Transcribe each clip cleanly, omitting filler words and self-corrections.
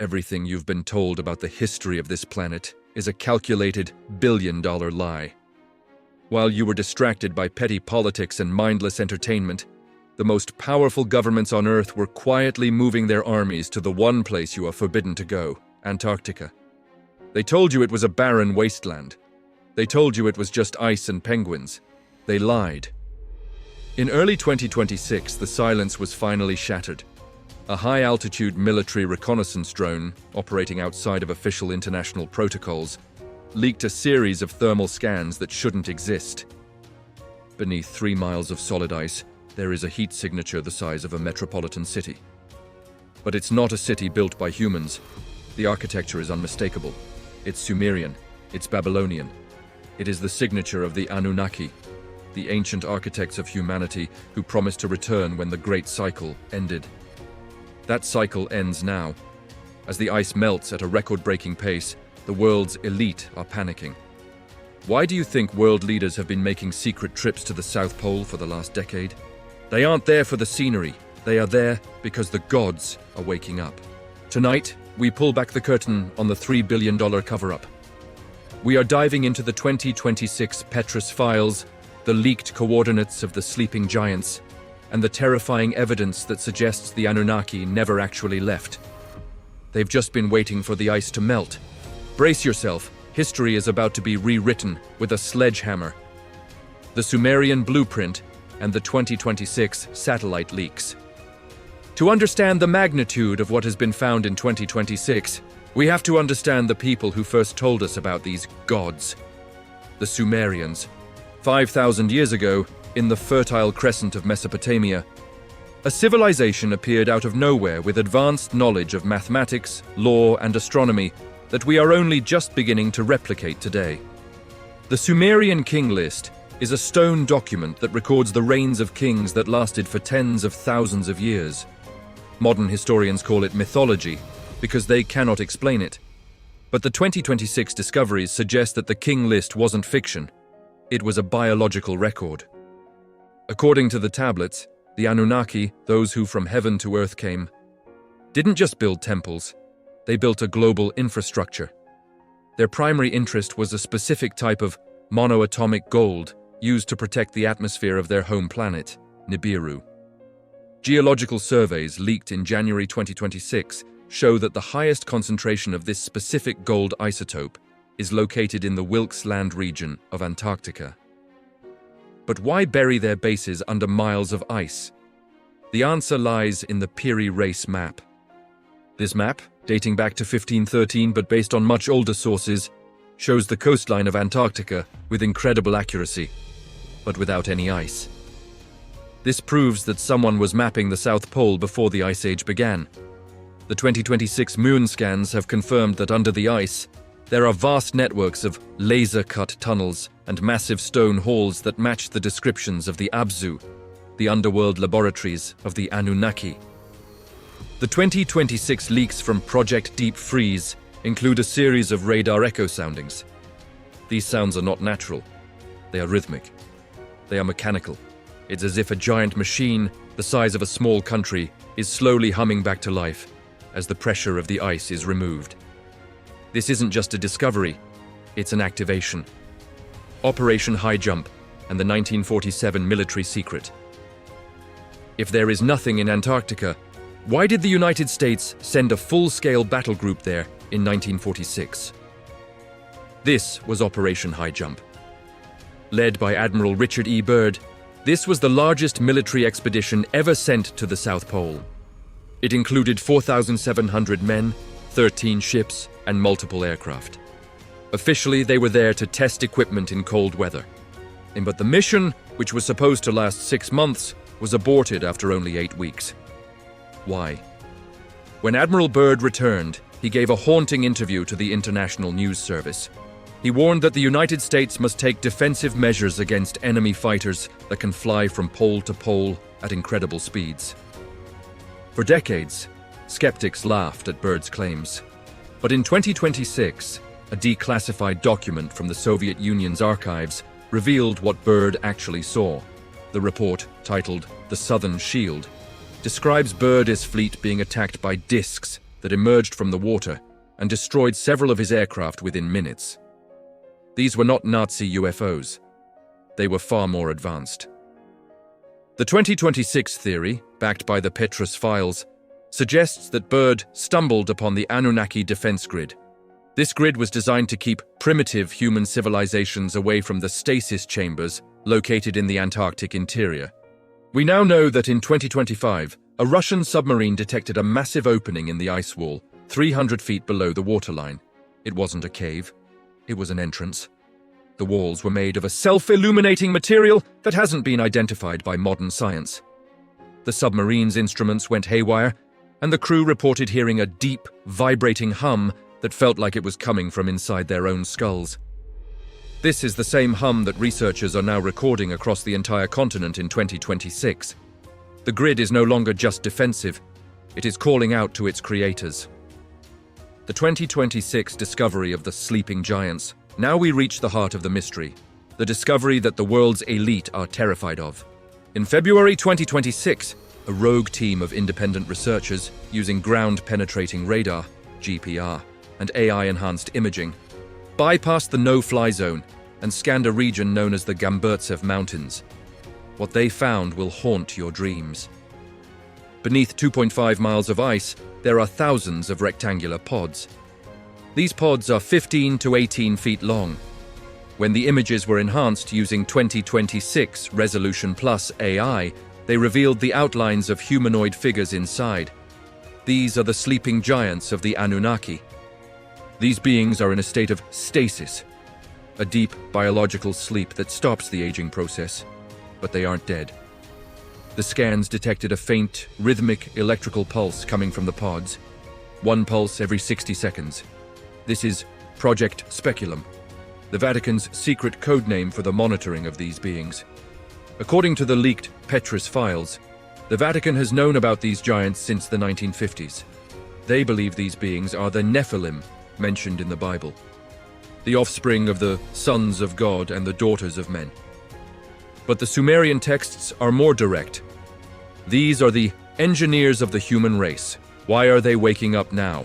Everything you've been told about the history of this planet is a calculated billion-dollar lie. While you were distracted by petty politics and mindless entertainment, the most powerful governments on Earth were quietly moving their armies to the one place you are forbidden to go, Antarctica. They told you it was a barren wasteland. They told you it was just ice and penguins. They lied. In early 2026, the silence was finally shattered. A high-altitude military reconnaissance drone, operating outside of official international protocols, leaked a series of thermal scans that shouldn't exist. Beneath 3 miles of solid ice, there is a heat signature the size of a metropolitan city. But it's not a city built by humans. The architecture is unmistakable. It's Sumerian. It's Babylonian. It is the signature of the Anunnaki, the ancient architects of humanity who promised to return when the Great Cycle ended. That cycle ends now. As the ice melts at a record-breaking pace, the world's elite are panicking. Why do you think world leaders have been making secret trips to the South Pole for the last decade? They aren't there for the scenery. They are there because the gods are waking up. Tonight, we pull back the curtain on the $3 billion cover-up. We are diving into the 2026 Petrus Files, the leaked coordinates of the sleeping giants, and the terrifying evidence that suggests the Anunnaki never actually left. They've just been waiting for the ice to melt. Brace yourself, history is about to be rewritten with a sledgehammer. The Sumerian blueprint and the 2026 satellite leaks. To understand the magnitude of what has been found in 2026, we have to understand the people who first told us about these gods. The Sumerians. 5,000 years ago, in the fertile crescent of Mesopotamia, a civilization appeared out of nowhere with advanced knowledge of mathematics, law, and astronomy that we are only just beginning to replicate today. The Sumerian king list is a stone document that records the reigns of kings that lasted for tens of thousands of years. Modern historians call it mythology because they cannot explain it. But the 2026 discoveries suggest that the king list wasn't fiction. It was a biological record. According to the tablets, the Anunnaki, those who from heaven to earth came, didn't just build temples, they built a global infrastructure. Their primary interest was a specific type of monoatomic gold used to protect the atmosphere of their home planet, Nibiru. Geological surveys leaked in January 2026 show that the highest concentration of this specific gold isotope is located in the Wilkes Land region of Antarctica. But why bury their bases under miles of ice? The answer lies in the Piri Reis map. This map, dating back to 1513 but based on much older sources, shows the coastline of Antarctica with incredible accuracy, but without any ice. This proves that someone was mapping the South Pole before the Ice Age began. The 2026 Muon scans have confirmed that under the ice, there are vast networks of laser-cut tunnels and massive stone halls that match the descriptions of the Abzu, the underworld laboratories of the Anunnaki. The 2026 leaks from Project Deep Freeze include a series of radar echo soundings. These sounds are not natural. They are rhythmic. They are mechanical. It's as if a giant machine, the size of a small country, is slowly humming back to life as the pressure of the ice is removed. This isn't just a discovery, it's an activation. Operation Highjump and the 1947 military secret. If there is nothing in Antarctica, why did the United States send a full-scale battle group there in 1946? This was Operation Highjump. Led by Admiral Richard E. Byrd, this was the largest military expedition ever sent to the South Pole. It included 4,700 men, 13 ships, and multiple aircraft. Officially, they were there to test equipment in cold weather. But the mission, which was supposed to last 6 months, was aborted after only 8 weeks. Why? When Admiral Byrd returned, he gave a haunting interview to the International News Service. He warned that the United States must take defensive measures against enemy fighters that can fly from pole to pole at incredible speeds. For decades, skeptics laughed at Byrd's claims. But in 2026, a declassified document from the Soviet Union's archives revealed what Byrd actually saw. The report, titled The Southern Shield, describes Byrd as fleet being attacked by discs that emerged from the water and destroyed several of his aircraft within minutes. These were not Nazi UFOs. They were far more advanced. The 2026 theory, backed by the Petrus Files, suggests that Byrd stumbled upon the Anunnaki defense grid. This grid was designed to keep primitive human civilizations away from the stasis chambers located in the Antarctic interior. We now know that in 2025, a Russian submarine detected a massive opening in the ice wall, 300 feet below the waterline. It wasn't a cave, it was an entrance. The walls were made of a self-illuminating material that hasn't been identified by modern science. The submarine's instruments went haywire, and the crew reported hearing a deep, vibrating hum that felt like it was coming from inside their own skulls. This is the same hum that researchers are now recording across the entire continent in 2026. The grid is no longer just defensive, it is calling out to its creators. The 2026 discovery of the sleeping giants. Now we reach the heart of the mystery, the discovery that the world's elite are terrified of. In February 2026, a rogue team of independent researchers using ground-penetrating radar, GPR, and AI-enhanced imaging, bypassed the no-fly zone and scanned a region known as the Gamburtsev Mountains. What they found will haunt your dreams. Beneath 2.5 miles of ice, there are thousands of rectangular pods. These pods are 15 to 18 feet long. When the images were enhanced using 2026 Resolution Plus AI, they revealed the outlines of humanoid figures inside. These are the sleeping giants of the Anunnaki. These beings are in a state of stasis, a deep biological sleep that stops the aging process, but they aren't dead. The scans detected a faint, rhythmic electrical pulse coming from the pods, one pulse every 60 seconds. This is Project Speculum, the Vatican's secret codename for the monitoring of these beings. According to the leaked Petrus Files, the Vatican has known about these giants since the 1950s. They believe these beings are the Nephilim mentioned in the Bible, the offspring of the sons of God and the daughters of men. But the Sumerian texts are more direct. These are the engineers of the human race. Why are they waking up now?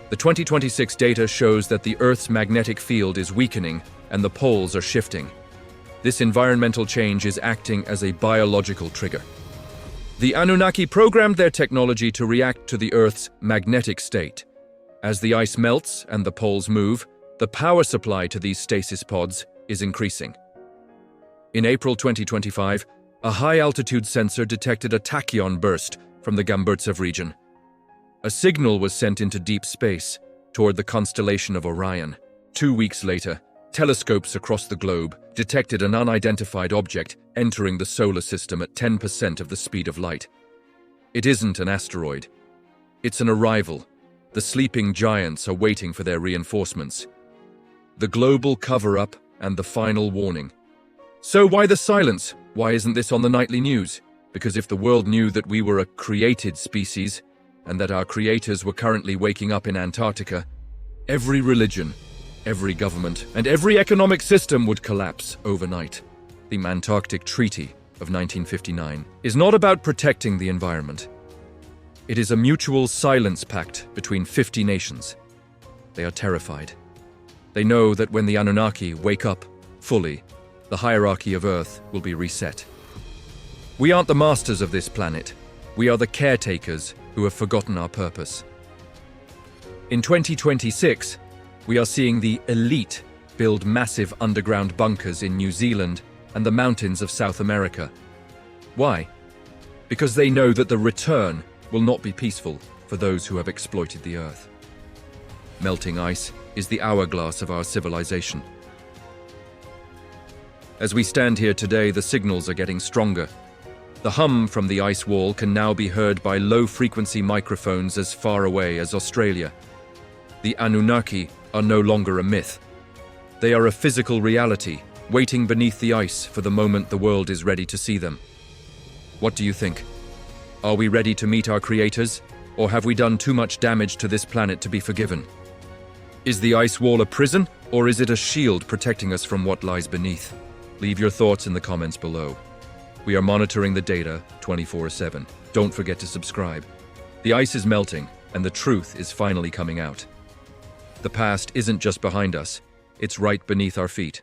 The 2026 data shows that the Earth's magnetic field is weakening and the poles are shifting. This environmental change is acting as a biological trigger. The Anunnaki programmed their technology to react to the Earth's magnetic state. As the ice melts and the poles move, the power supply to these stasis pods is increasing. In April 2025, a high-altitude sensor detected a tachyon burst from the Gamburtsev region. A signal was sent into deep space, toward the constellation of Orion. 2 weeks later, telescopes across the globe detected an unidentified object entering the solar system at 10% of the speed of light. It isn't an asteroid. It's an arrival. The sleeping giants are waiting for their reinforcements. The global cover-up and the final warning. So why the silence? Why isn't this on the nightly news? Because if the world knew that we were a created species, and that our creators were currently waking up in Antarctica, every religion, every government, and every economic system would collapse overnight. The Antarctic Treaty of 1959 is not about protecting the environment. It is a mutual silence pact between 50 nations. They are terrified. They know that when the Anunnaki wake up fully, the hierarchy of Earth will be reset. We aren't the masters of this planet. We are the caretakers who have forgotten our purpose. In 2026, we are seeing the elite build massive underground bunkers in New Zealand and the mountains of South America. Why? Because they know that the return will not be peaceful for those who have exploited the Earth. Melting ice is the hourglass of our civilization. As we stand here today, the signals are getting stronger. The hum from the ice wall can now be heard by low-frequency microphones as far away as Australia. The Anunnaki are no longer a myth. They are a physical reality, waiting beneath the ice for the moment the world is ready to see them. What do you think? Are we ready to meet our creators, or have we done too much damage to this planet to be forgiven? Is the ice wall a prison, or is it a shield protecting us from what lies beneath? Leave your thoughts in the comments below. We are monitoring the data 24/7. Don't forget to subscribe. The ice is melting, and the truth is finally coming out. The past isn't just behind us, it's right beneath our feet.